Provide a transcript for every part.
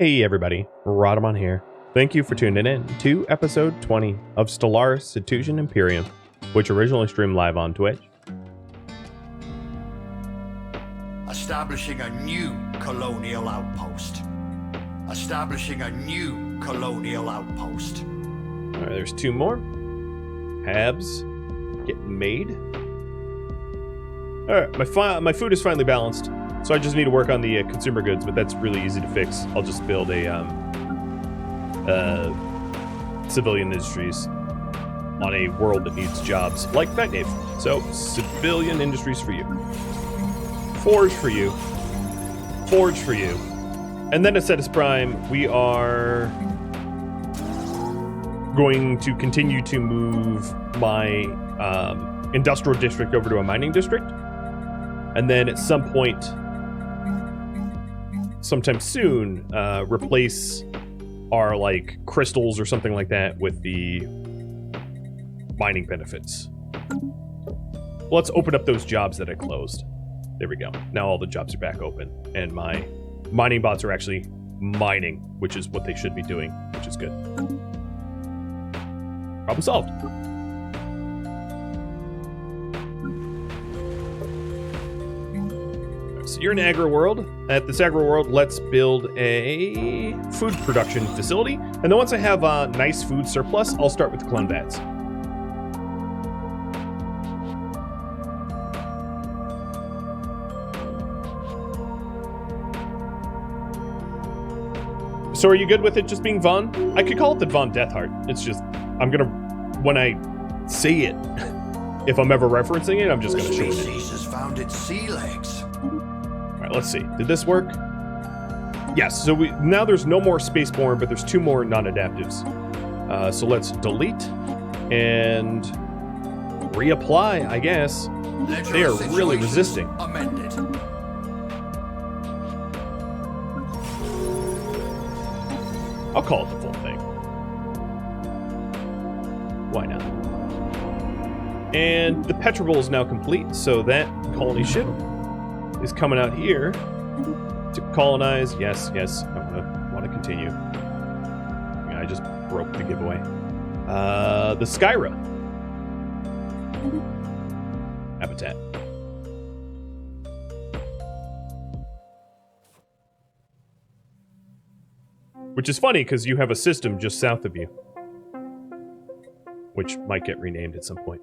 Hey everybody, Rhadamant here. Thank you for tuning in to episode 20 of Stellaris Cetusian Imperium, which originally streamed live on Twitch. Establishing a new colonial outpost. Establishing a new colonial outpost. Alright, there's two more. Habs getting made. Alright, my food is finally balanced, so I just need to work on the consumer goods, but that's really easy to fix. I'll just build a civilian industries on a world that needs jobs, like Nightnave. So, civilian industries for you. Forge for you. Forge for you. And then at Cetus Prime, we are going to continue to move my industrial district over to a mining district. And then at some point, sometime soon, replace our like crystals or something like that with the mining benefits. Let's open up those jobs that I closed. There we go. Now all the jobs are back open, and my mining bots are actually mining, which is what they should be doing, which is good. Problem solved. So you're in Agro World. At this Agro World, let's build a food production facility. And then once I have a nice food surplus, I'll start with the clone vats. So are you good with it just being Von? I could call it the Von Deathheart. It's just, I'm gonna, when I say it, if I'm ever referencing it, I'm just gonna show it. The species has found its sea legs. Alright, let's see. Did this work? Yes, so now there's no more Spaceborne, but there's two more non-adaptives. So let's delete and reapply, I guess. They are really resisting. Amended. I'll call it the full thing. Why not? And the Petroball is now complete, so that colony ship is coming out here to colonize. Yes, I want to continue. Yeah, I just broke the giveaway. The Skyra habitat. Which is funny, because you have a system just south of you. Which might get renamed at some point.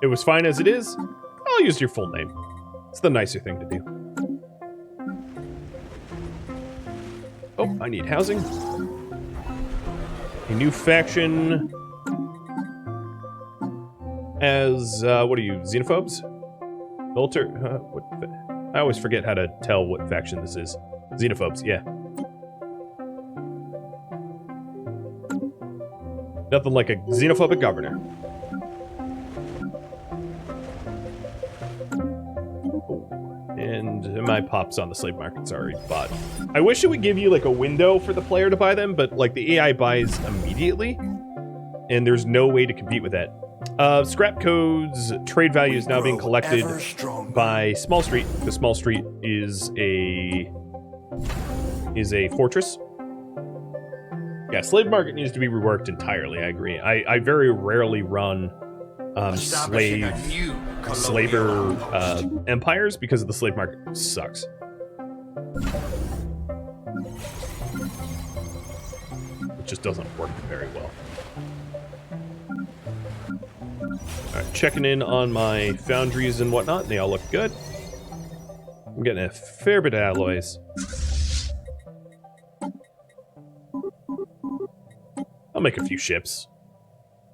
It was fine as it is. I'll use your full name. It's the nicer thing to do. Oh, I need housing. A new faction. As, what are you, xenophobes? Military, I always forget how to tell what faction this is. Xenophobes, yeah. Nothing like a xenophobic governor. Oh, and my pops on the slave market's already bought. I wish it would give you like a window for the player to buy them, but like the AI buys immediately, and there's no way to compete with that. Scrap codes, trade value is now being collected by Small Street. The Small Street is a fortress. Yeah, slave market needs to be reworked entirely. I agree. I very rarely run slaver empires because the slave market sucks. It just doesn't work very well. Alright, checking in on my foundries and whatnot. They all look good. I'm getting a fair bit of alloys. I'll make a few ships.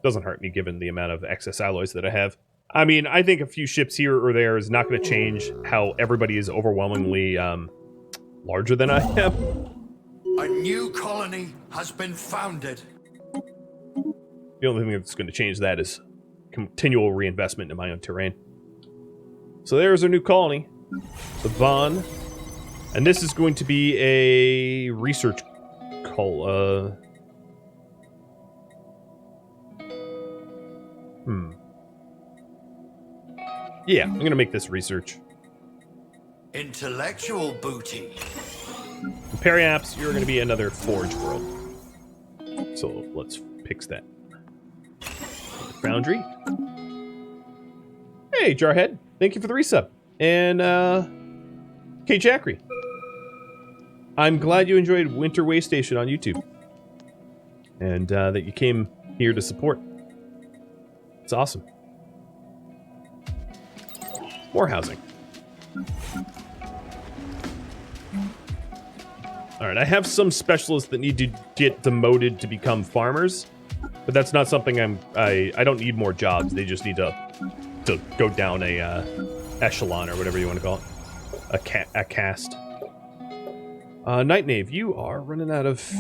Doesn't hurt me given the amount of excess alloys that I have. I mean, I think a few ships here or there is not going to change how everybody is overwhelmingly larger than I am. A new colony has been founded. The only thing that's going to change that is continual reinvestment in my own terrain. So there's our new colony, the Von, and this is going to be a research Yeah, I'm gonna make this research. Intellectual booty. Periaps, you're going to be another forge world. So let's fix that. Foundry. Hey, Jarhead. Thank you for the resub. And, K. Jackery. I'm glad you enjoyed Winter Way Station on YouTube. And that you came here to support. It's awesome. More housing. Alright, I have some specialists that need to get demoted to become farmers. But that's not something I don't need more jobs. They just need to go down a echelon or whatever you want to call it. A caste. Night Knave, you are running out of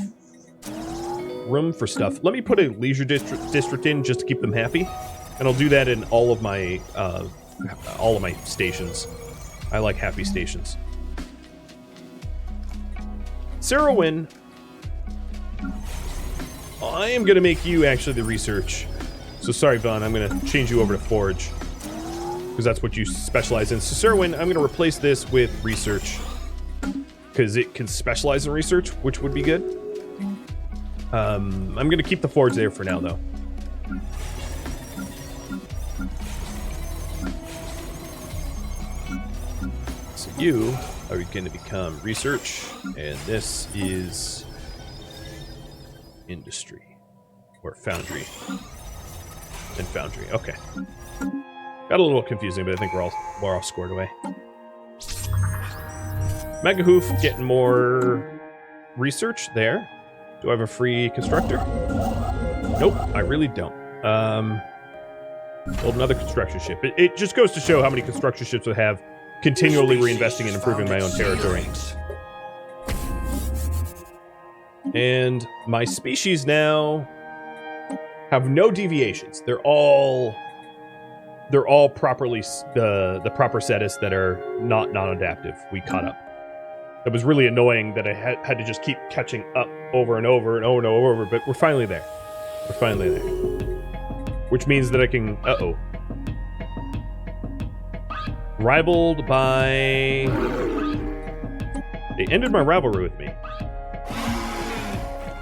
room for stuff. Let me put a leisure district in just to keep them happy, and I'll do that in all of my stations. I like happy stations. Sarowin, I am going to make you actually the research. So sorry, Vaughn, I'm going to change you over to Forge, because that's what you specialize in. So Sarowin, I'm going to replace this with research, because it can specialize in research, which would be good. I'm going to keep the Forge there for now, though. So you are going to become research, and this is industry, or foundry. And foundry, okay. Got a little confusing, but I think we're all squared away. Mega Hoof getting more research there. Do I have a free constructor? Nope, I really don't. Build another construction ship. It just goes to show how many construction ships I have, continually reinvesting and improving my own territory. And my species now have no deviations. They're all properly the proper status that are not non-adaptive. We caught up. It was really annoying that I had to just keep catching up over and over and over and over, but we're finally there. We're finally there. Which means that I can... Uh-oh. Rivaled by... They ended my rivalry with me.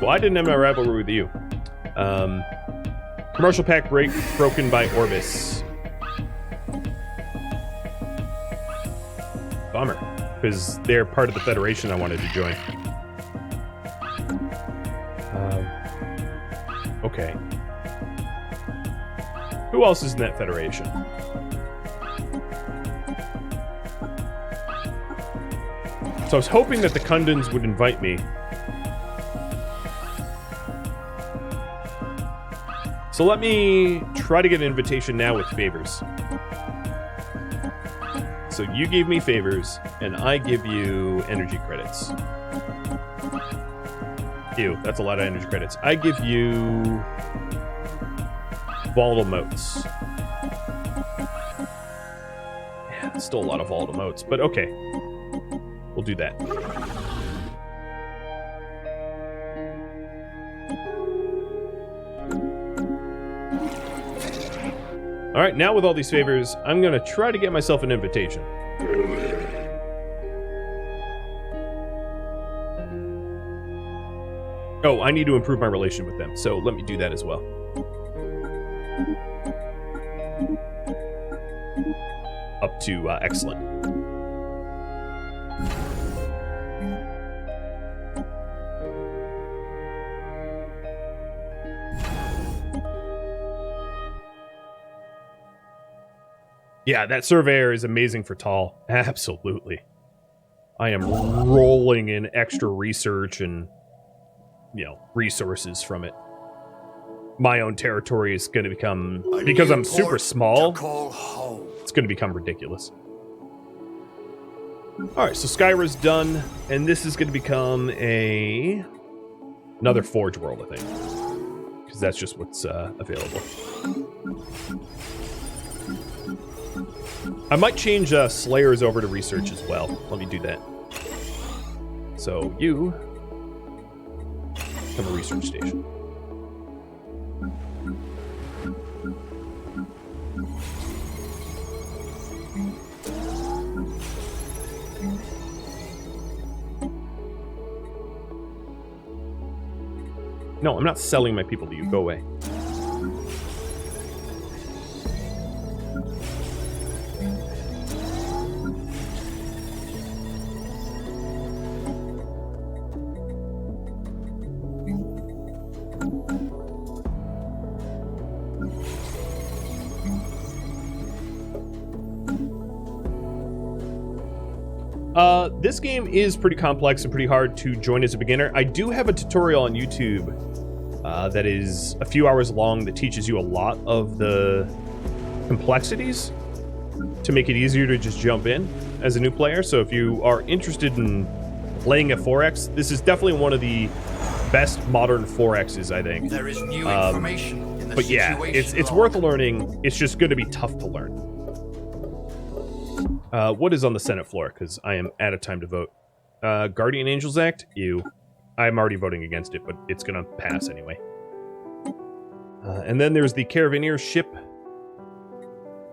Well, I didn't end my rivalry with you. Commercial pact broken by Orbis. Bummer. Because they're part of the Federation I wanted to join. Okay. Who else is in that Federation? So I was hoping that the Kundans would invite me. So let me try to get an invitation now with favors. So you gave me favors, and I give you energy credits. Ew, that's a lot of energy credits. I give you volatile motes. Yeah, that's still a lot of volatile motes, but okay. We'll do that. Alright, now with all these favors, I'm going to try to get myself an invitation. Oh, I need to improve my relation with them, so let me do that as well. Up to excellent. Yeah, that surveyor is amazing for Tall. Absolutely. I am rolling in extra research and, resources from it. My own territory is going to become, because I'm super small, it's going to become ridiculous. Alright, so Skyra's done, and this is going to become another Forge world, I think. Because that's just what's available. I might change Slayers over to research as well. Let me do that. So you become a research station. No, I'm not selling my people to you. Go away. This game is pretty complex and pretty hard to join as a beginner. I do have a tutorial on YouTube that is a few hours long that teaches you a lot of the complexities to make it easier to just jump in as a new player. So if you are interested in playing at 4X, this is definitely one of the best modern 4Xs, I think. There is new information in the but yeah, it's worth learning. It's just going to be tough to learn. What is on the Senate floor? Because I am out of time to vote. Guardian Angels Act? Ew. I'm already voting against it, but it's going to pass anyway. And then there's the Caravaneer ship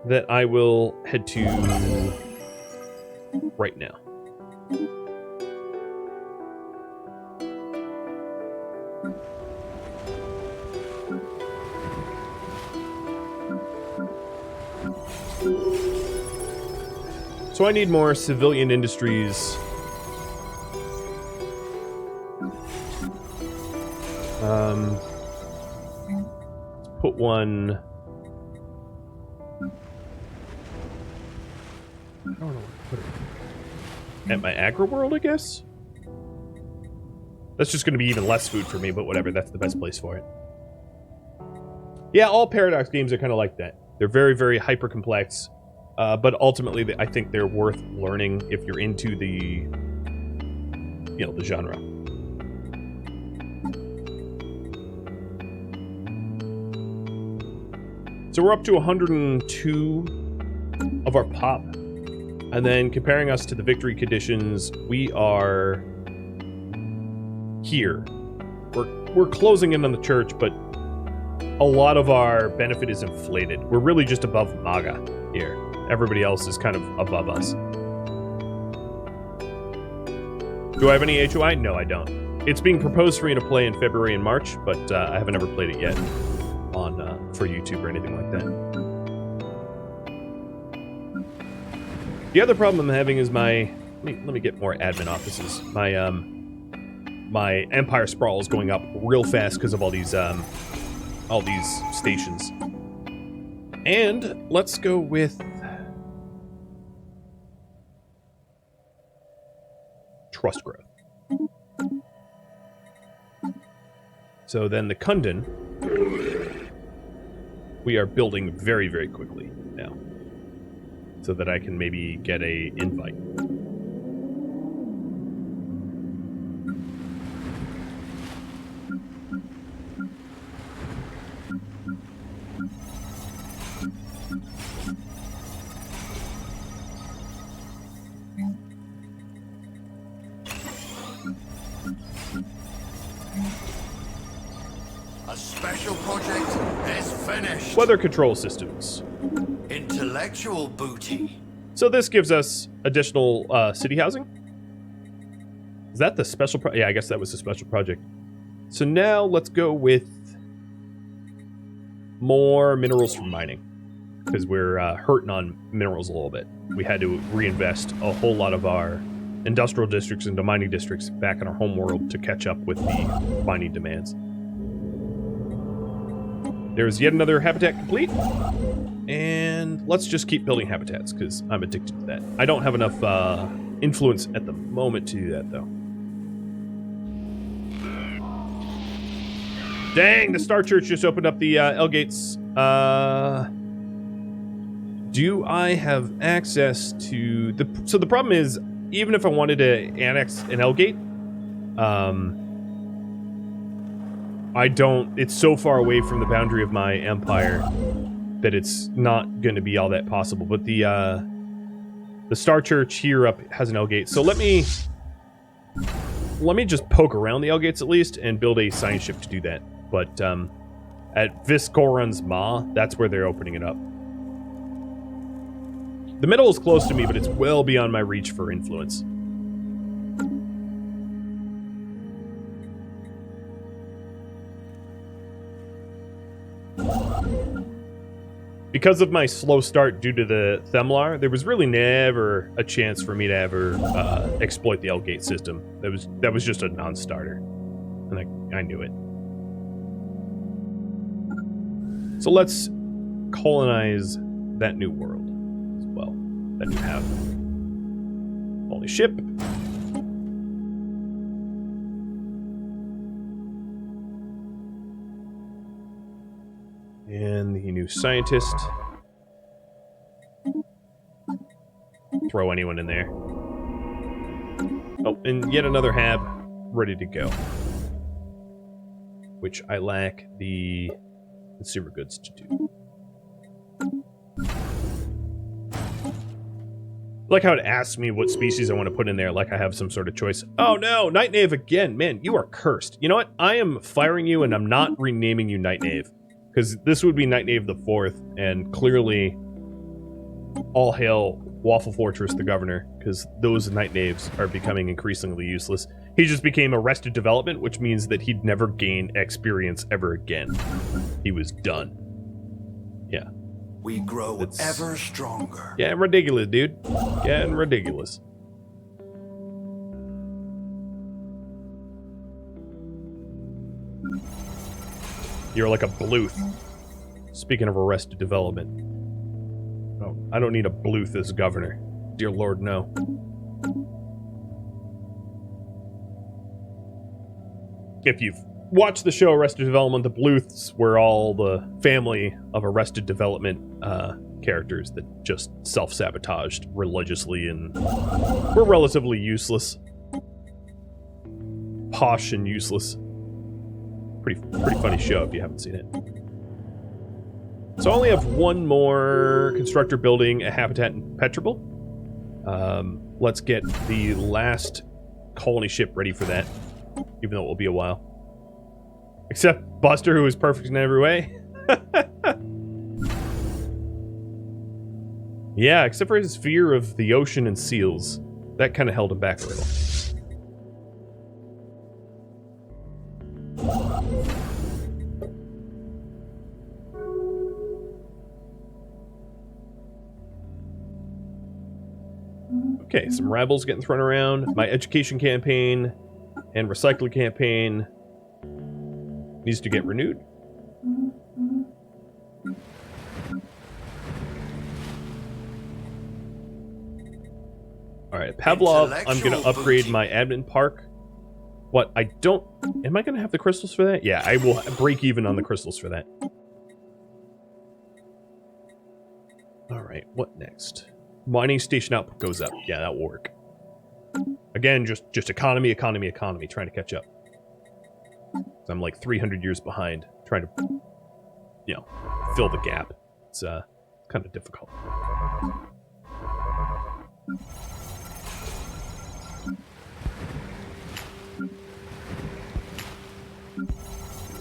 that I will head to right now. So I need more civilian industries. Let's put one. I don't know where to put it. At my agri world, I guess? That's just going to be even less food for me, but whatever. That's the best place for it. Yeah, all Paradox games are kind of like that. They're very, very hyper complex. But ultimately, I think they're worth learning if you're into the, the genre. So we're up to 102 of our pop. And then comparing us to the victory conditions, we are here. We're closing in on the church, but a lot of our benefit is inflated. We're really just above MAGA here. Everybody else is kind of above us. Do I have any HOI? No, I don't. It's being proposed for me to play in February and March, but I haven't ever played it yet on for YouTube or anything like that. The other problem I'm having is my... Let me get more admin offices. My my Empire sprawl is going up real fast because of all these stations. And let's go with trust growth. So then the Kundun, we are building very, very quickly now, so that I can maybe get a invite. Weather control systems. Intellectual booty. So this gives us additional city housing. Is that the special yeah, I guess that was the special project. So now let's go with more minerals from mining, because we're hurting on minerals a little bit. We had to reinvest a whole lot of our industrial districts into mining districts back in our home world to catch up with the mining demands. There's yet another habitat complete. And let's just keep building habitats, because I'm addicted to that. I don't have enough influence at the moment to do that, though. Dang, the Star Church just opened up the L gates. Do I have access to the... So the problem is, even if I wanted to annex an L gate, I don't... It's so far away from the boundary of my empire that it's not going to be all that possible. But the Star Church here up has an L gate. So let me just poke around the L gates at least and build a science ship to do that. But at Viscoran's Ma, that's where they're opening it up. The middle is close to me, but it's well beyond my reach for influence. because of my slow start due to the Themlar, there was really never a chance for me to ever exploit the L-Gate system. That was just a non-starter, and I knew it. So let's colonize that new world as well. That you have. Only ship. And the new scientist. Throw anyone in there. Oh, and yet another hab ready to go. Which I lack the consumer goods to do. I like how it asks me what species I want to put in there, like I have some sort of choice. Oh no, Night Knave again. Man, you are cursed. You know what? I am firing you and I'm not renaming you Night Knave. Because this would be Night Knave the 4th, and clearly all hail Waffle Fortress the Governor, because those Night Knaves are becoming increasingly useless. He just became Arrested Development, which means that he'd never gain experience ever again. He was done. Yeah. We grow ever stronger. Yeah, ridiculous, dude. Getting ridiculous. You're like a Bluth. Speaking of Arrested Development. Oh, I don't need a Bluth as governor. Dear Lord, no. If you've watched the show Arrested Development, the Bluths were all the family of Arrested Development characters that just self-sabotaged religiously and were relatively useless. Posh and useless. Pretty funny show if you haven't seen it. So I only have one more constructor building a habitat impenetrable. Let's get the last colony ship ready for that, even though it will be a while. Except Buster, who is perfect in every way. Yeah, except for his fear of the ocean and seals. That kind of held him back a little. Okay, some rebels getting thrown around. My education campaign and recycling campaign needs to get renewed. Alright, Pavlov, I'm going to upgrade my admin park. What, I don't... Am I going to have the crystals for that? Yeah, I will break even on the crystals for that. Alright, what next? Mining station output goes up. Yeah, that will work. Again, just economy, trying to catch up. I'm like 300 years behind, trying to, you know, fill the gap. It's kind of difficult.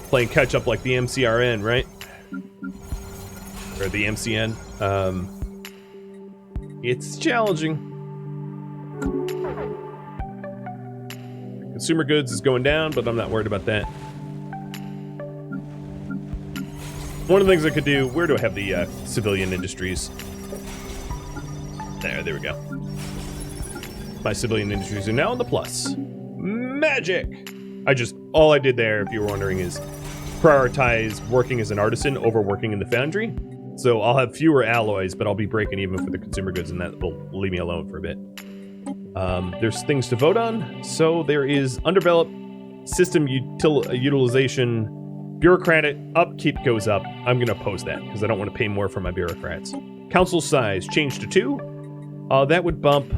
Playing catch up like the MCRN, right? Or the MCN. It's challenging. Consumer goods is going down, but I'm not worried about that. One of the things I could do, where do I have the civilian industries? There we go. My civilian industries are now on the plus. Magic! All I did there, if you were wondering, is prioritize working as an artisan over working in the foundry. So I'll have fewer alloys, but I'll be breaking even for the consumer goods, and that will leave me alone for a bit. There's things to vote on. So there is undeveloped system utilization. Bureaucratic upkeep goes up. I'm going to oppose that because I don't want to pay more for my bureaucrats. Council size changed to 2. That would bump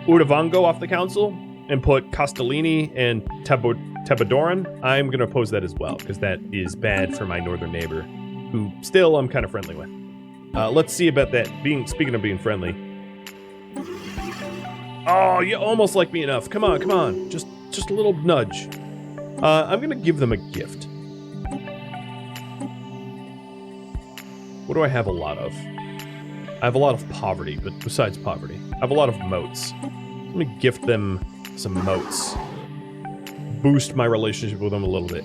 Udavango off the council and put Castellini and Tabadoran. I'm going to oppose that as well because that is bad for my northern neighbor, who still I'm kind of friendly with. Let's see about that. Speaking of being friendly. Oh, you almost like me enough. Come on. Just a little nudge. I'm going to give them a gift. What do I have a lot of? I have a lot of poverty, but besides poverty, I have a lot of moats. Let me gift them some moats. Boost my relationship with them a little bit.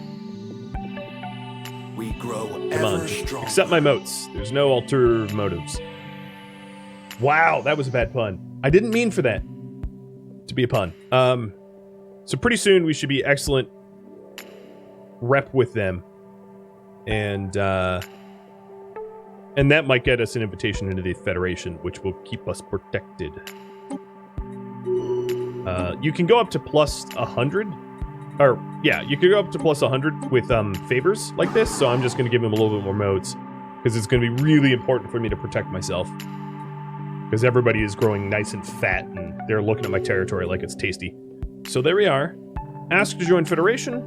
we grow Come on, ever stronger. accept my motes. There's no ulterior motives. Wow, that was a bad pun. I didn't mean for that to be a pun. So pretty soon we should be excellent rep with them. And that might get us an invitation into the Federation, which will keep us protected. You can go up to plus 100. Or, yeah, you can go up to plus 100 with favors like this, so I'm just going to give him a little bit more modes, because it's going to be really important for me to protect myself. Because everybody is growing nice and fat, and they're looking at my territory like it's tasty. So there we are. Ask to join Federation.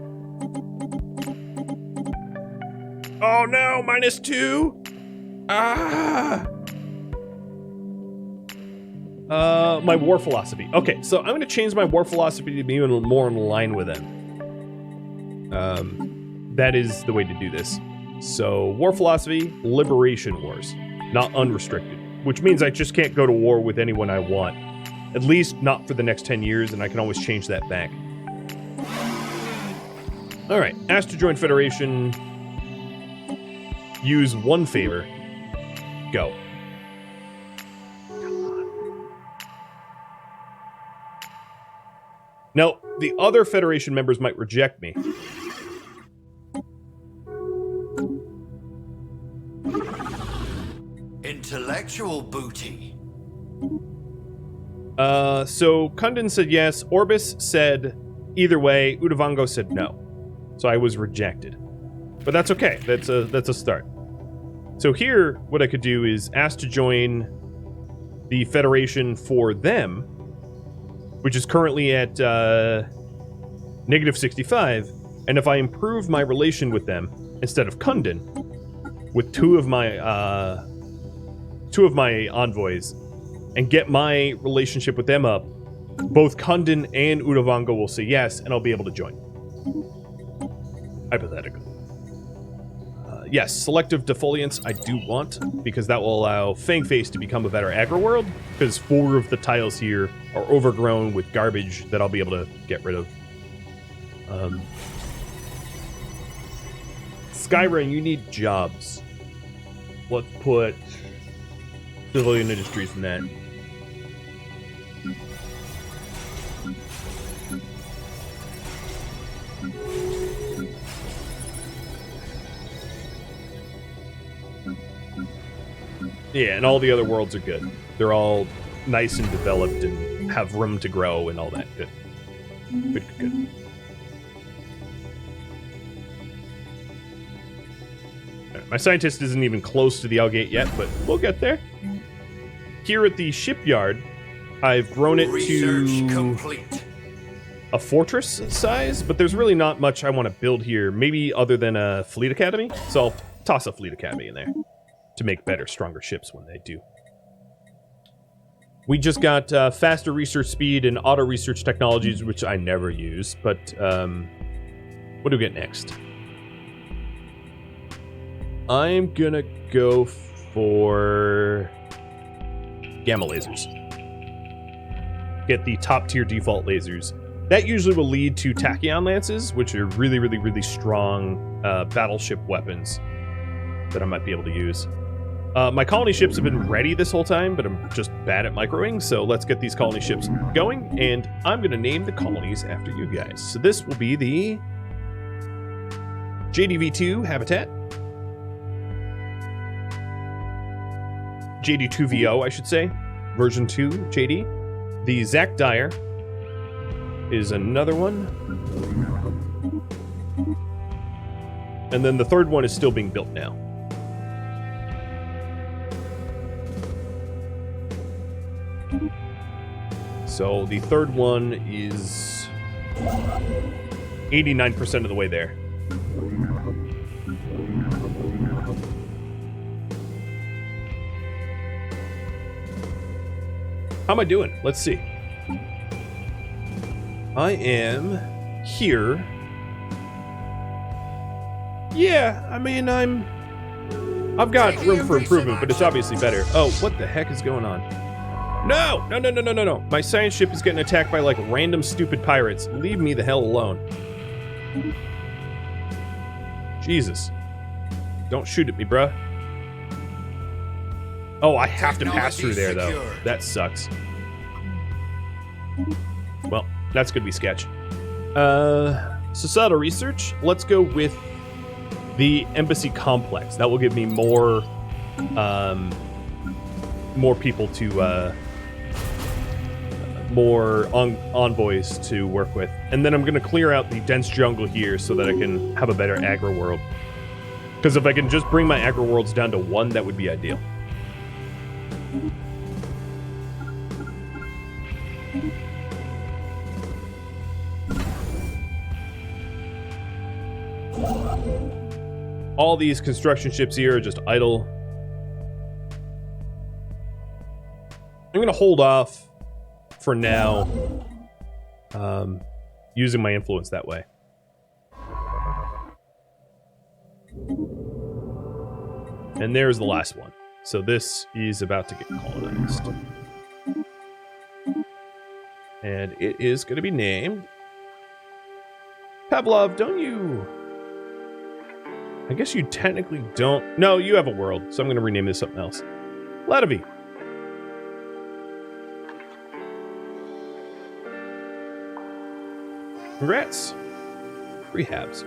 Oh no, -2! Ah! My war philosophy. Okay, so I'm going to change my war philosophy to be more in line with them. That is the way to do this. So, war philosophy, liberation wars, not unrestricted. Which means I just can't go to war with anyone I want. At least not for the next 10 years, and I can always change that back. Alright, ask to join Federation. Use 1 favor. Go. Now, the other Federation members might reject me. Intellectual booty. So Kundin said yes, Orbis said either way, Udavango said no. So I was rejected. But that's okay, that's a start. So here, what I could do is ask to join the Federation for them, which is currently at -65, and if I improve my relation with them, instead of Kundin, with two of my envoys, and get my relationship with them up, both Kundin and Udavango will say yes, and I'll be able to join. Hypothetically. Yes, selective defoliance I do want, because that will allow Fangface to become a better aggro world, because 4 of the tiles here are overgrown with garbage that I'll be able to get rid of. Skyrim, you need jobs. Let's put civilian industries in that. Yeah, and all the other worlds are good. They're all nice and developed and have room to grow and all that. Good. Good. Right, my scientist isn't even close to the Outgate yet, but we'll get there. Here at the shipyard, I've grown it to complete. A fortress size, but there's really not much I want to build here, maybe other than a fleet academy. So I'll toss a fleet academy in there to make better, stronger ships when they do. We just got faster research speed and auto research technologies, which I never use, but what do we get next? I'm gonna go for gamma lasers. Get the top tier default lasers. That usually will lead to tachyon lances, which are really, really, really strong battleship weapons that I might be able to use. My colony ships have been ready this whole time, but I'm just bad at microing, so let's get these colony ships going, and I'm going to name the colonies after you guys. So this will be the JDV2 Habitat. JD2VO, I should say. Version 2 JD. The Zach Dyer is another one. And then the third one is still being built now. So the third one is 89% of the way there. How am I doing? Let's see. I am here. Yeah, I mean, I've got room for improvement, but it's obviously better. Oh, what the heck is going on? No! No. My science ship is getting attacked by, like, random stupid pirates. Leave me the hell alone. Jesus. Don't shoot at me, bruh. Oh, I have to pass through there, though. Secured. That sucks. Well, that's gonna be sketch. Societal research. Let's go with the embassy complex. That will give me more people to more envoys to work with, and then I'm gonna clear out the dense jungle here so that I can have a better aggro world. Because if I can just bring my aggro worlds down to 1, that would be ideal. All these construction ships here are just idle. I'm going to hold off for now, using my influence that way. And there's the last one. So this is about to get colonized. And it is going to be named... Pavlov, don't you... I guess you technically don't... No, you have a world, so I'm going to rename this something else. Ladovy. Congrats. 3 habs.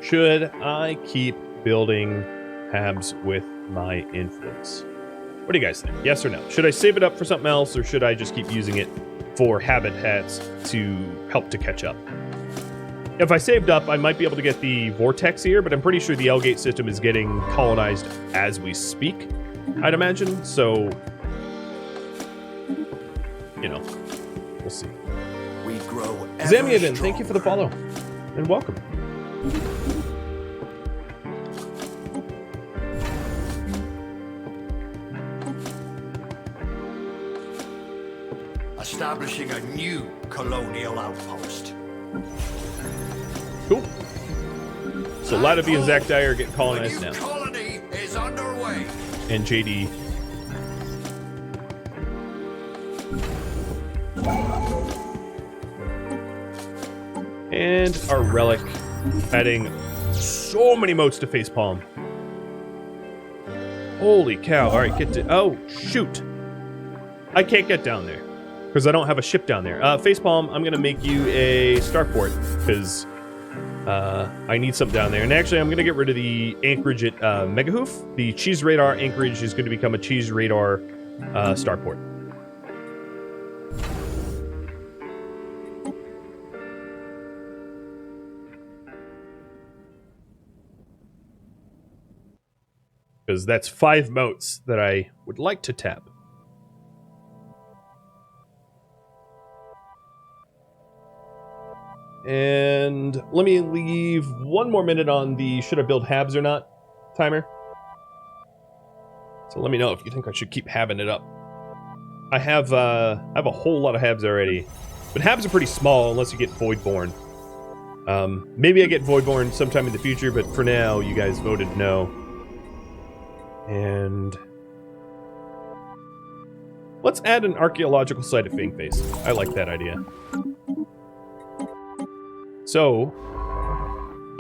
Should I keep building habs with my influence? What do you guys think? Yes or no? Should I save it up for something else, or should I just keep using it for habitats to help to catch up? If I saved up, I might be able to get the vortex here, but I'm pretty sure the L-gate system is getting colonized as we speak, I'd imagine. So, you know, we'll see. We grow Zamiaden, thank you for the follow, and welcome. Establishing a new colonial outpost. Cool. So Ladovy and Zach Dyer get colonized now. The new colony is underway. And JD. And our relic, adding so many motes to Facepalm. Holy cow. All right, get to... Oh, shoot. I can't get down there because I don't have a ship down there. Facepalm, I'm going to make you a starport because I need something down there. And actually, I'm going to get rid of the anchorage at Megahoof. The Cheese Radar anchorage is going to become a Cheese Radar starport. Because that's 5 motes that I would like to tap. And let me leave 1 more minute on the should I build habs or not timer. So let me know if you think I should keep habbing it up. I have a whole lot of habs already. But habs are pretty small unless you get Voidborn. Maybe I get Voidborn sometime in the future, but for now, you guys voted no. And let's add an archaeological site at Fangface. I like that idea. So,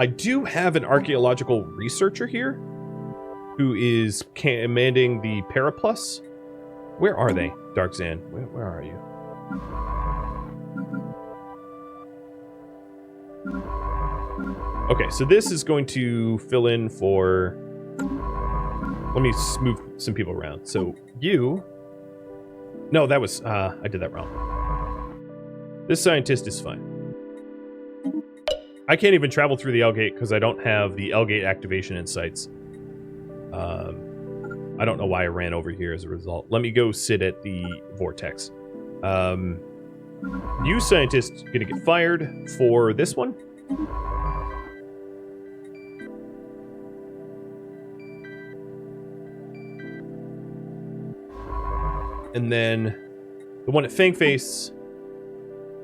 I do have an archaeological researcher here who is commanding the Paraplus. Where are they, Darkzan? Where are you? Okay, so this is going to fill in for... Let me move some people around. So, you... No, that was... I did that wrong. This scientist is fine. I can't even travel through the L-gate because I don't have the L-gate activation insights. I don't know why I ran over here as a result. Let me go sit at the vortex. You scientist gonna get fired for this one. And then the one at Fangface is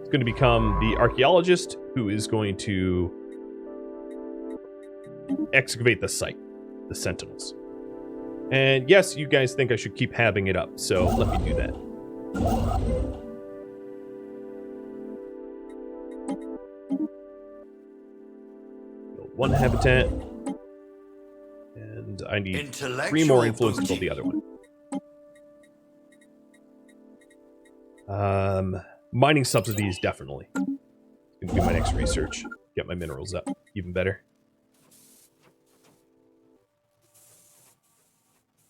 going to become the archaeologist who is going to excavate the site, the Sentinels. And yes, you guys think I should keep habbing it up, so let me do that. Build 1 habitat. And I need 3 more influence to build the other one. Mining subsidies, definitely. Gonna do my next research. Get my minerals up even better.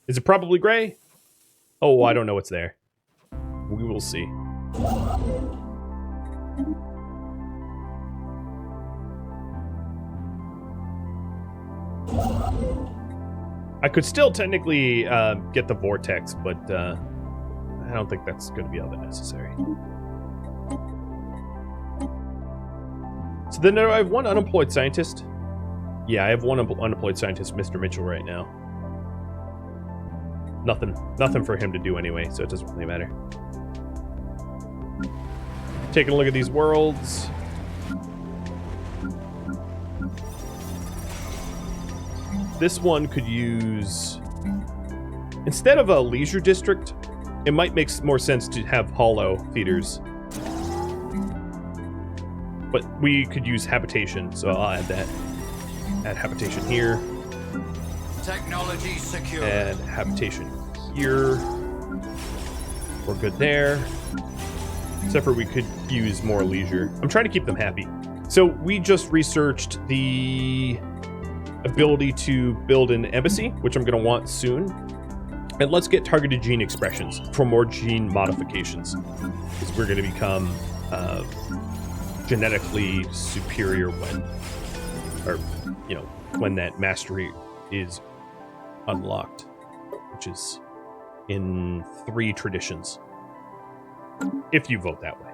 Is it probably gray? Oh, I don't know what's there. We will see. I could still technically get the vortex, but I don't think that's going to be all that necessary. So then I have one unemployed scientist. Yeah, I have one unemployed scientist, Mr. Mitchell, right now. Nothing for him to do anyway, so it doesn't really matter. Taking a look at these worlds. This one could use... Instead of a leisure district, it might make more sense to have hollow theaters. But we could use habitation, so I'll add that. Add habitation here. Technology secure. Add habitation here. We're good there. Except for we could use more leisure. I'm trying to keep them happy. So we just researched the ability to build an embassy, which I'm going to want soon. And let's get targeted gene expressions for more gene modifications. Because we're going to become genetically superior when, or, you know, when that mastery is unlocked, which is in 3 traditions. If you vote that way.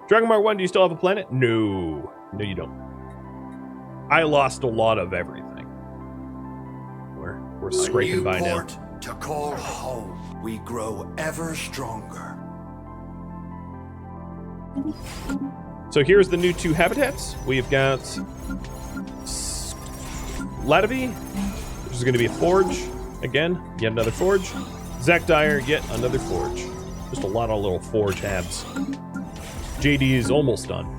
Dragonmar 1, do you still have a planet? No. No, you don't. I lost a lot of everything. We're scraping by now. To call home, we grow ever stronger. So here's the new 2 habitats. We've got Latavi, which is going to be a forge. Again, yet another forge. Zack Dyer, yet another forge. Just a lot of little forge habs. JD is almost done.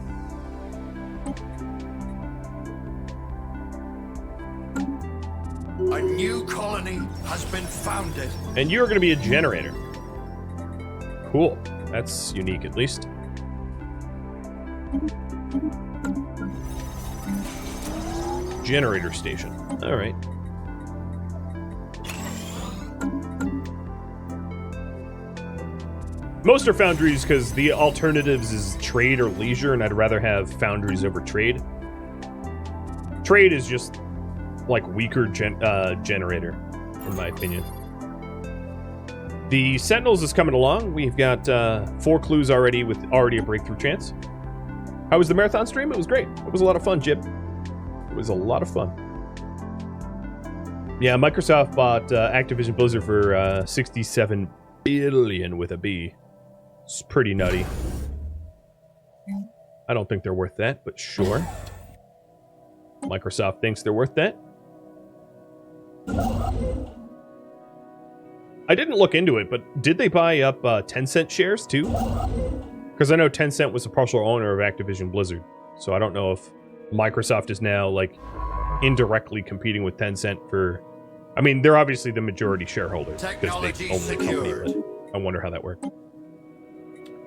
A new colony has been founded. And you're going to be a generator. Cool. That's unique, at least. Generator station. All right. Most are foundries because the alternatives is trade or leisure, and I'd rather have foundries over trade. Trade is just like weaker generator, in my opinion. The Sentinels is coming along. We've got 4 clues already with already a breakthrough chance. How was the marathon stream? It was great. It was a lot of fun, Jib. It was a lot of fun. Yeah, Microsoft bought Activision Blizzard for 67 billion with a B. It's pretty nutty. I don't think they're worth that, but sure. Microsoft thinks they're worth that. I didn't look into it, but did they buy up Tencent shares too? Because I know Tencent was a partial owner of Activision Blizzard, so I don't know if Microsoft is now like indirectly competing with Tencent for... I mean, they're obviously the majority shareholder because they own the company, but I wonder how that worked.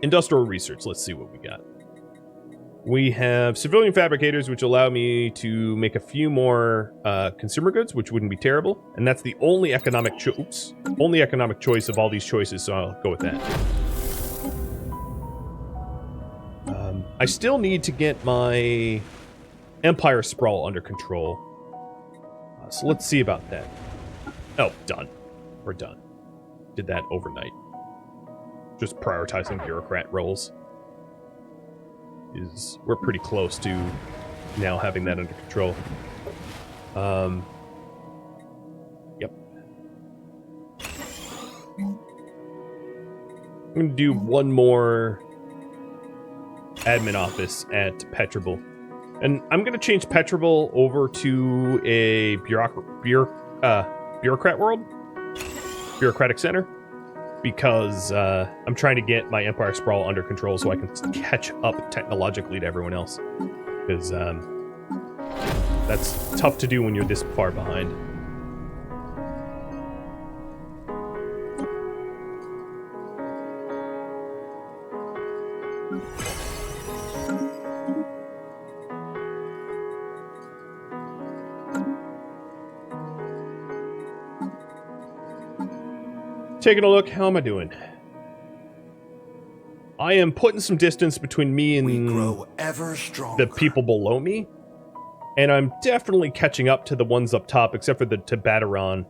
Industrial research, let's see what we got. We have civilian fabricators, which allow me to make a few more consumer goods, which wouldn't be terrible. And that's the only economic choice of all these choices, so I'll go with that. I still need to get my Empire Sprawl under control. So let's see about that. Oh, done. We're done. Did that overnight. Just prioritizing bureaucrat roles. We're pretty close to now having that under control. Yep. I'm going to do one more admin office at Petrable. And I'm going to change Petrable over to a bureaucrat world. Bureaucratic center. Because I'm trying to get my Empire Sprawl under control so I can catch up technologically to everyone else. Because that's tough to do when you're this far behind. Taking a look, how am I doing? I am putting some distance between me and We grow ever stronger. the people below me, and I'm definitely catching up to the ones up top, except for the Tibateron.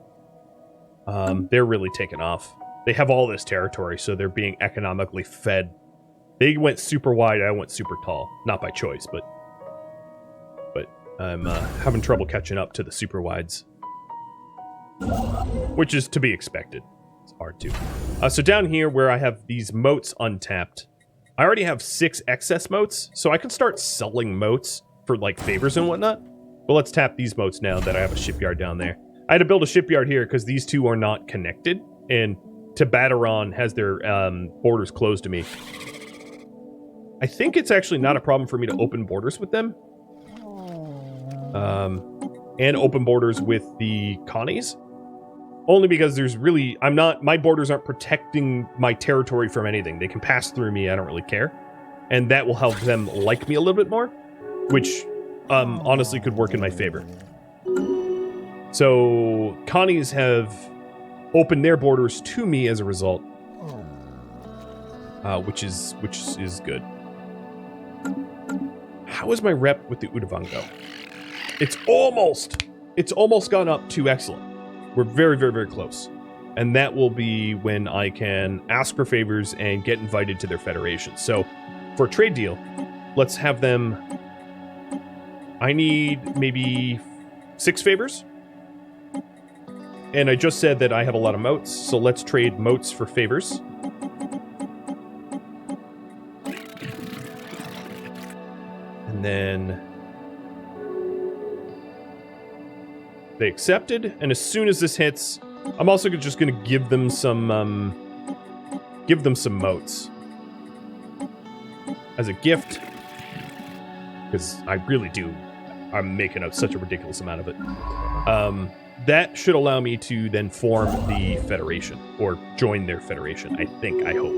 They're really taking off. They have all this territory, so they're being economically fed. They went super wide, I went super tall. Not by choice, but I'm having trouble catching up to the super wides. Which is to be expected. It's hard to. So down here where I have these moats untapped, I already have 6 excess moats, so I can start selling moats for like favors and whatnot. But let's tap these moats now that I have a shipyard down there. I had to build a shipyard here because these two are not connected, and Tibateron has their borders closed to me. I think it's actually not a problem for me to open borders with them. And open borders with the Connies. Only because there's really... my borders aren't protecting my territory from anything. They can pass through me, I don't really care. And that will help them like me a little bit more. Which, honestly could work in my favor. So, Connies have opened their borders to me as a result. Which is good. How is my rep with the Udavango? It's almost gone up to excellent. We're very, very, very close. And that will be when I can ask for favors and get invited to their federation. So, for a trade deal, let's have them... I need maybe 6 favors. And I just said that I have a lot of moats, so let's trade moats for favors. And then... they accepted, and as soon as this hits, I'm also just going to give them some moats as a gift, because I really do. I'm making such a ridiculous amount of it. That should allow me to then form the Federation, or join their Federation, I think, I hope.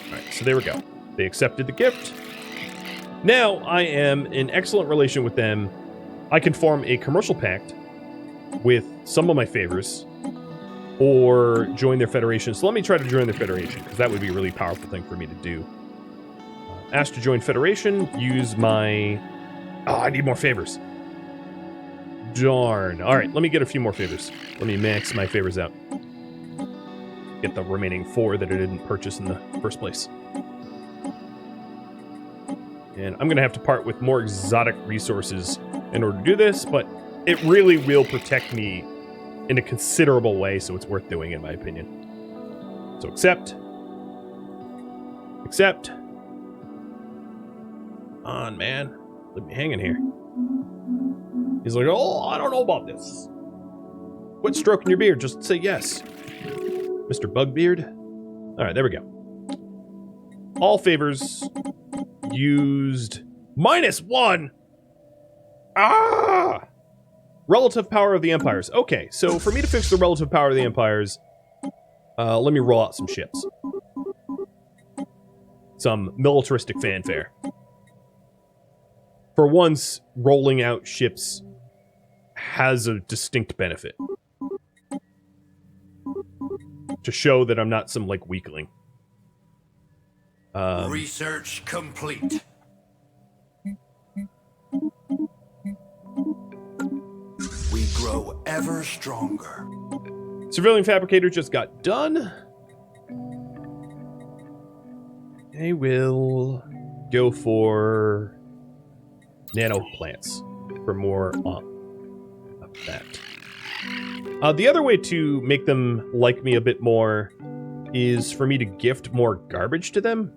Alright, so there we go. They accepted the gift. Now, I am in excellent relation with them. I can form a commercial pact with some of my favors, or join their Federation. So let me try to join their Federation, because that would be a really powerful thing for me to do. Ask to join Federation, use my... Oh, I need more favors. Darn. Alright, let me get a few more favors. Let me max my favors out. Get the remaining 4 that I didn't purchase in the first place. And I'm going to have to part with more exotic resources in order to do this, but it really will protect me in a considerable way, so it's worth doing, in my opinion. So accept. Accept. Come on, man. Leave me hanging here. He's like, oh, I don't know about this. Quit stroking your beard. Just say yes. Mr. Bugbeard. All right, there we go. All favors used -1. Ah! Relative power of the empires. Okay, so for me to fix the relative power of the empires, let me roll out some ships. Some militaristic fanfare. For once, rolling out ships has a distinct benefit. To show that I'm not some, like, weakling. Research complete. We grow ever stronger. Civilian fabricator just got done. They will go for nano plants for more of that. The other way to make them like me a bit more is for me to gift more garbage to them.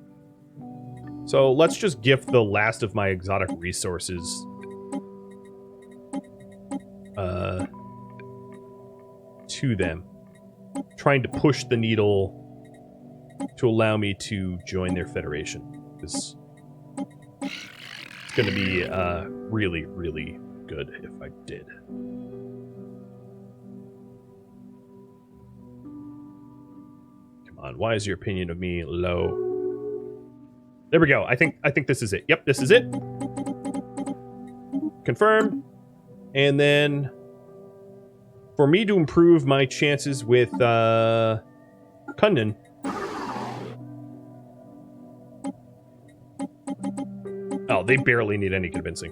So let's just gift the last of my exotic resources to them. Trying to push the needle to allow me to join their federation. Because it's going to be really, really good if I did. on. Why is your opinion of me low? There we go. I think this is it. Yep, this is it. Confirm. And then for me to improve my chances with Kundin. Oh, they barely need any convincing.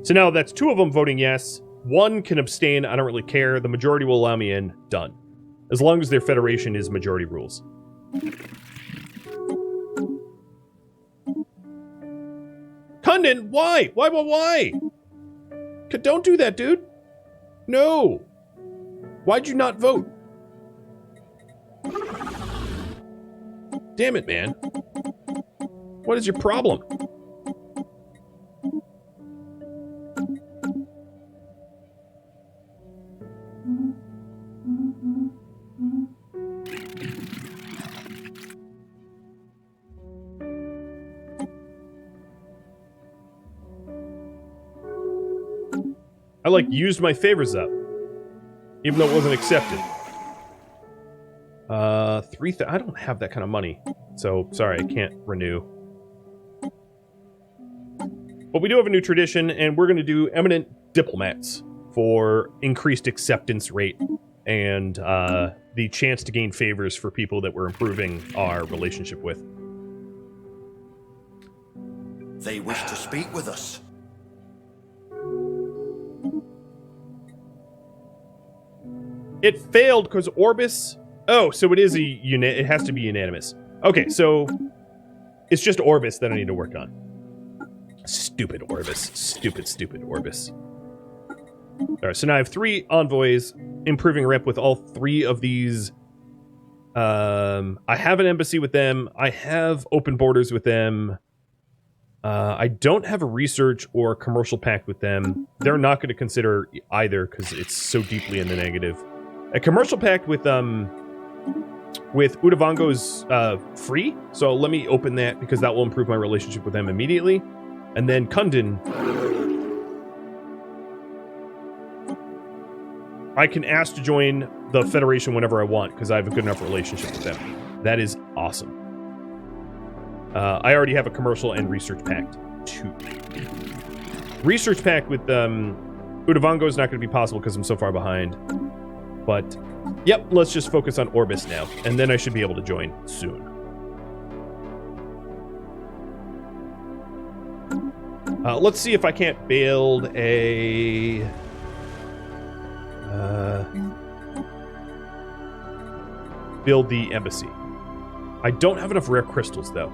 So now that's 2 of them voting yes. 1 can abstain. I don't really care. The majority will allow me in. Done. As long as their federation is majority rules. Kundin, why? Why? Don't do that, dude. No. Why'd you not vote? Damn it, man. What is your problem? I, like, used my favors up. Even though it wasn't accepted. 3,000. I don't have that kind of money. So, sorry, I can't renew. But we do have a new tradition, and we're going to do eminent diplomats for increased acceptance rate and the chance to gain favors for people that we're improving our relationship with. They wish to speak with us. It failed because Orbis... Oh, so it is it has to be unanimous. Okay, so it's just Orbis that I need to work on. Stupid Orbis. Stupid Orbis. Alright, so now I have 3 envoys, improving rep with all 3 of these. I have an embassy with them. I have open borders with them. I don't have a research or commercial pact with them. They're not going to consider either because it's so deeply in the negative. A commercial pact with Udavango is free, so let me open that because that will improve my relationship with them immediately. And then Kundin, I can ask to join the Federation whenever I want because I have a good enough relationship with them. That is awesome. I already have a commercial and research pact, 2. Research pact with Udavango is not going to be possible because I'm so far behind. But, yep, let's just focus on Orbis now, and then I should be able to join soon. Let's see if I can't build a... build the embassy. I don't have enough rare crystals, though.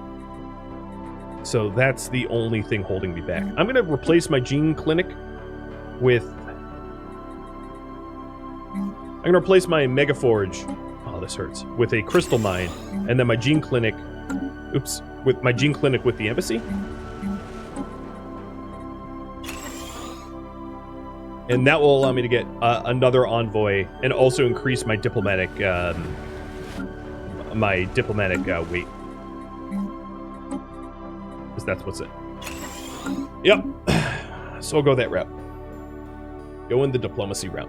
So that's the only thing holding me back. I'm going to replace my gene clinic with... I'm going to replace my Mega Forge, oh, this hurts, with a crystal mine, and then my gene clinic, with my gene clinic with the embassy. And that will allow me to get another envoy, and also increase my diplomatic, weight. Because that's what's it. Yep. So I'll go that route. Go in the diplomacy route.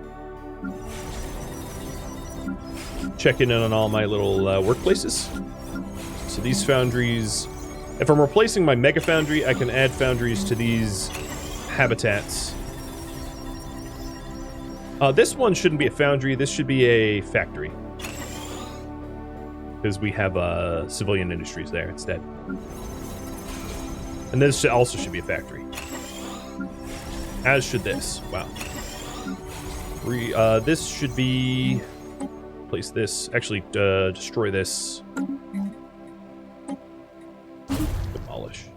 Checking in on all my little workplaces. So these foundries... If I'm replacing my mega foundry, I can add foundries to these habitats. This one shouldn't be a foundry. This should be a factory. Because we have civilian industries there instead. And this also should be a factory. As should this. Wow. This should be... Place this. Actually, destroy this. Demolish.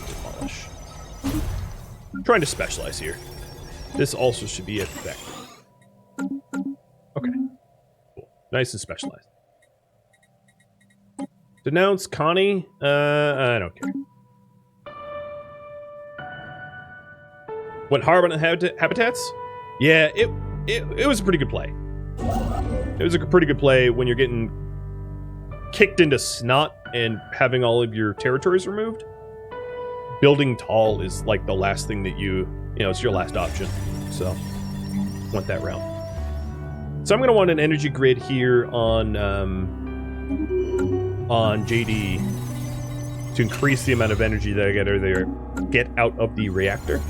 Demolish. I'm trying to specialize here. This also should be a factory. Okay. Cool. Nice and specialized. Denounce Connie? I don't care. Went hard on the habitats? Yeah, it was a pretty good play. It was a pretty good play when you're getting kicked into snot and having all of your territories removed. Building tall is like the last thing that it's your last option. So, went that route. So I'm going to want an energy grid here on JD to increase the amount of energy that I get out of the reactor.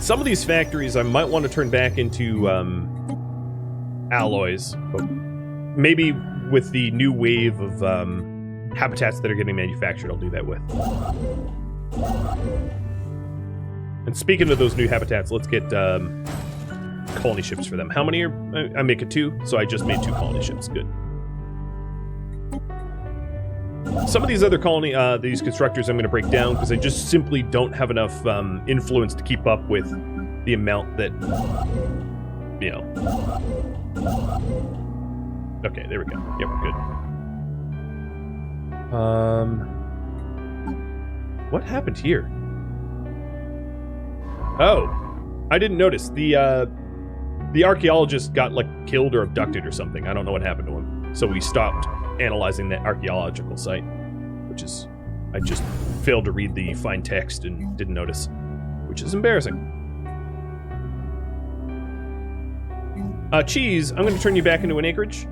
Some of these factories I might want to turn back into alloys, but maybe with the new wave of habitats that are getting manufactured, I'll do that with. And speaking of those new habitats, let's get colony ships for them. How many are... I make it 2, so I just made 2 colony ships. Good. Some of these other these constructors I'm going to break down because I just simply don't have enough influence to keep up with the amount that, you know. Okay, there we go. Yeah, we're good. What happened here? Oh, I didn't notice. The archaeologist got, like, killed or abducted or something. I don't know what happened to him. So we stopped analyzing that archaeological site, which is... I just failed to read the fine text and didn't notice, which is embarrassing. Cheese, I'm going to turn you back into an anchorage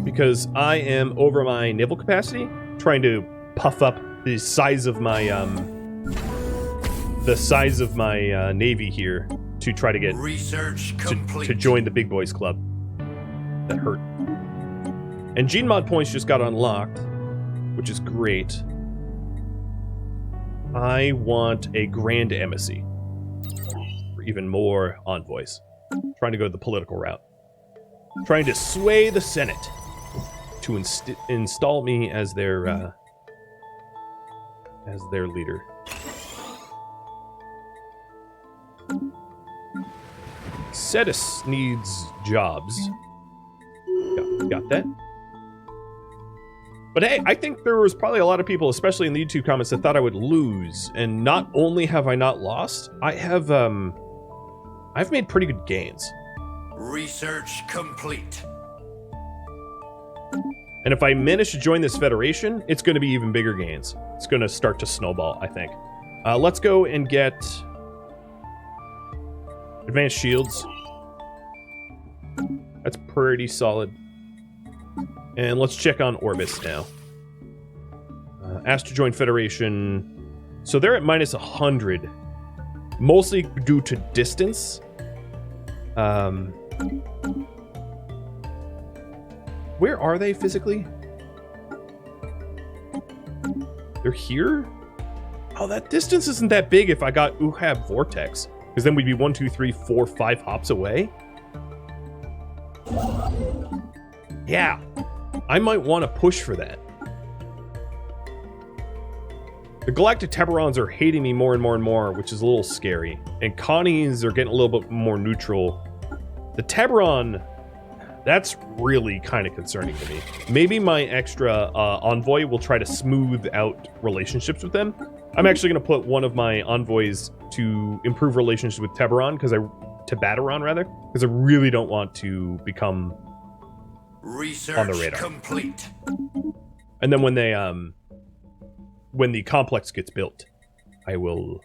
because I am over my naval capacity, trying to puff up the size of my navy here to try to get research complete. To join the big boys club. That hurt. And gene mod points just got unlocked, which is great. I want a grand embassy for even more envoys. Trying to go the political route. Trying to sway the Senate to install me as their leader. Cetus needs jobs. Got that. But hey, I think there was probably a lot of people, especially in the YouTube comments, that thought I would lose. And not only have I not lost, I've made pretty good gains. Research complete. And if I manage to join this federation, it's going to be even bigger gains. It's going to start to snowball, I think. Let's go and get advanced shields. That's pretty solid. And let's check on Orbis now. Asked to join Federation. So they're at minus 100. Mostly due to distance. Where are they physically? They're here? Oh, that distance isn't that big if I got Uhab Vortex. Because then we'd be 1, 2, 3, 4, 5 hops away. Yeah. I might want to push for that. The Galactic Teberons are hating me more and more and more, which is a little scary. And Connies are getting a little bit more neutral. The Teberon, that's really kind of concerning to me. Maybe my extra envoy will try to smooth out relationships with them. I'm actually going to put one of my envoys to improve relationships with Teberon, Tebateron rather, because I really don't want to become research on the radar. Complete. And then when they when the complex gets built, I will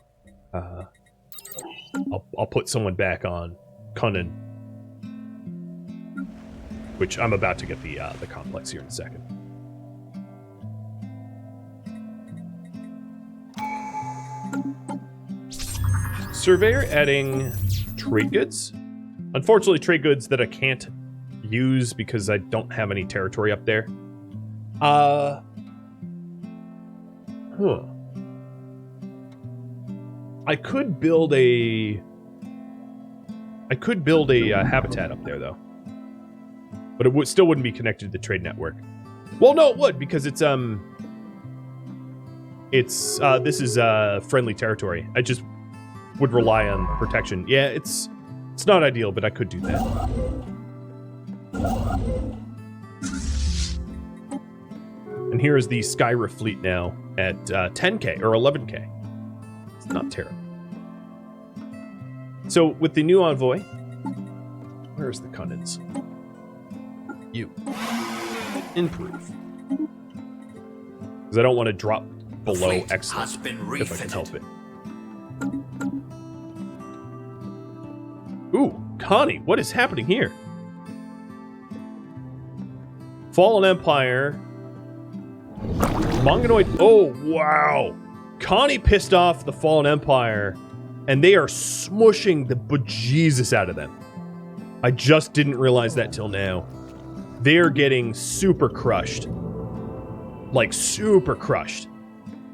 I'll put someone back on Conan, which I'm about to get the complex here in a second. Surveyor adding trade goods. Unfortunately, trade goods that I can't use because I don't have any territory up there. I could build a habitat up there though, but it still wouldn't be connected to the trade network. Well, no, it would, because this is friendly territory. I just would rely on protection. Yeah, it's not ideal, but I could do that. And here is the Skyra fleet now at 10k or 11k. It's not terrible. So with the new envoy, where's the Cunnins? You improve, because I don't want to drop below excellent if I can help it. Ooh, Connie, what is happening here? Fallen Empire. Mongoloid. Oh, wow. Connie pissed off the Fallen Empire, and they are smushing the bejesus out of them. I just didn't realize that till now. They're getting super crushed. Like, super crushed.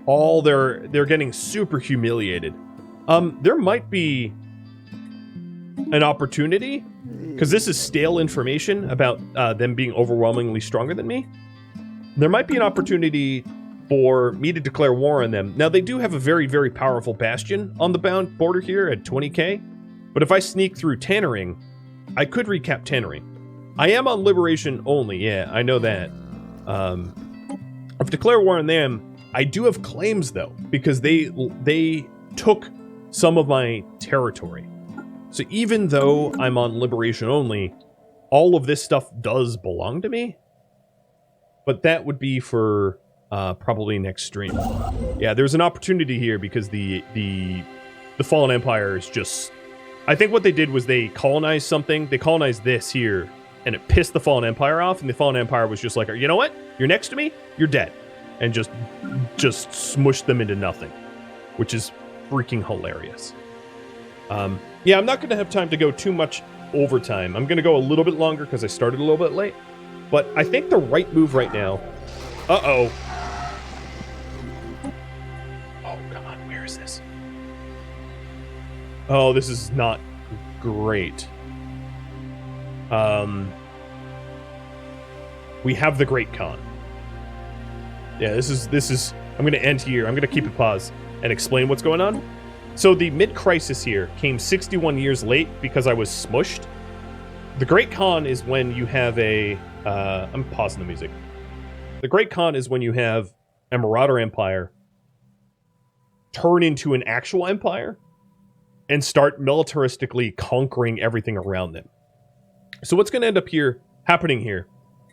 They're getting super humiliated. There might be an opportunity, because this is stale information about them being overwhelmingly stronger than me. There might be an opportunity for me to declare war on them. Now, they do have a very, very powerful bastion on the bound border here at 20k, but if I sneak through Tannering, I could recap Tannering. I am on liberation only, yeah, I know that. If declare war on them, I do have claims, though, because they took some of my territory. So even though I'm on liberation only, all of this stuff does belong to me. But that would be for probably next stream. Yeah, there's an opportunity here because the Fallen Empire is just... I think what they did was they colonized something. They colonized this here, and it pissed the Fallen Empire off, and the Fallen Empire was just like, you know what? You're next to me, you're dead. And just smushed them into nothing, which is freaking hilarious. Yeah, I'm not going to have time to go too much overtime. I'm going to go a little bit longer because I started a little bit late. But I think the right move right now... Uh-oh. Oh, God, where is this? Oh, this is not great. We have the Great Khan. Yeah, this is... I'm going to end here. I'm going to keep it paused and explain what's going on. So the mid-crisis here came 61 years late because I was smushed. The Great Khan is when you have a... I'm pausing the music. The Great Khan is when you have a Marauder Empire turn into an actual empire and start militaristically conquering everything around them. So what's going to end up happening here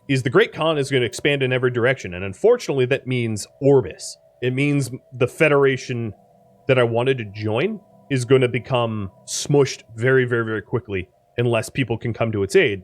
is the Great Khan is going to expand in every direction, and unfortunately that means Orbis. It means the Federation that I wanted to join is going to become smushed very, very, very quickly unless people can come to its aid.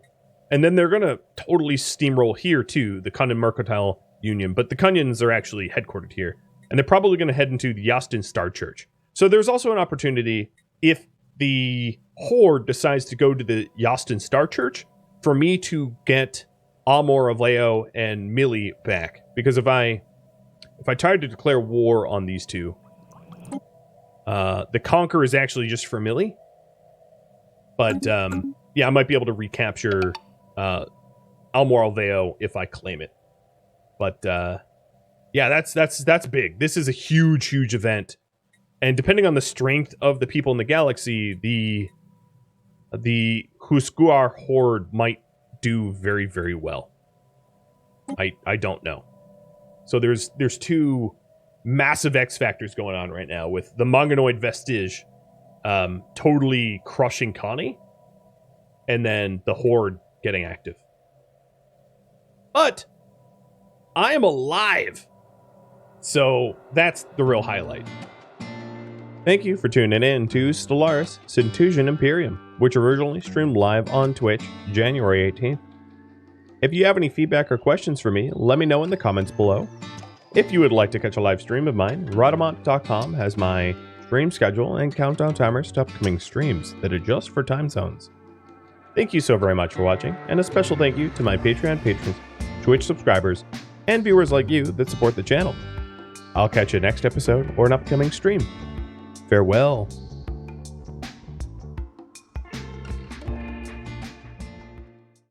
And then they're going to totally steamroll here too, the Kunyan Mercantile Union. But the Kunyans are actually headquartered here. And they're probably going to head into the Yastin Star Church. So there's also an opportunity, if the Horde decides to go to the Yastin Star Church, for me to get Amor of Leo and Millie back. Because if I tried to declare war on these two, the Conquer is actually just for Millie. But, yeah, I might be able to recapture Almor Alveo if I claim it. But, yeah, that's big. This is a huge, huge event. And depending on the strength of the people in the galaxy, the Huskuar Horde might do very, very well. I don't know. So there's two massive X factors going on right now with the Mongoloid Vestige totally crushing Connie, and then the Horde getting active. But I am alive, so that's the real highlight. Thank you for tuning in to Stellaris, Cetusian Imperium, which originally streamed live on Twitch January 18th. If you have any feedback or questions for me, let me know in the comments below. If you would like to catch a live stream of mine, Rhadamant.com has my stream schedule and countdown timers to upcoming streams that adjust for time zones. Thank you so very much for watching, and a special thank you to my Patreon patrons, Twitch subscribers, and viewers like you that support the channel. I'll catch you next episode or an upcoming stream. Farewell.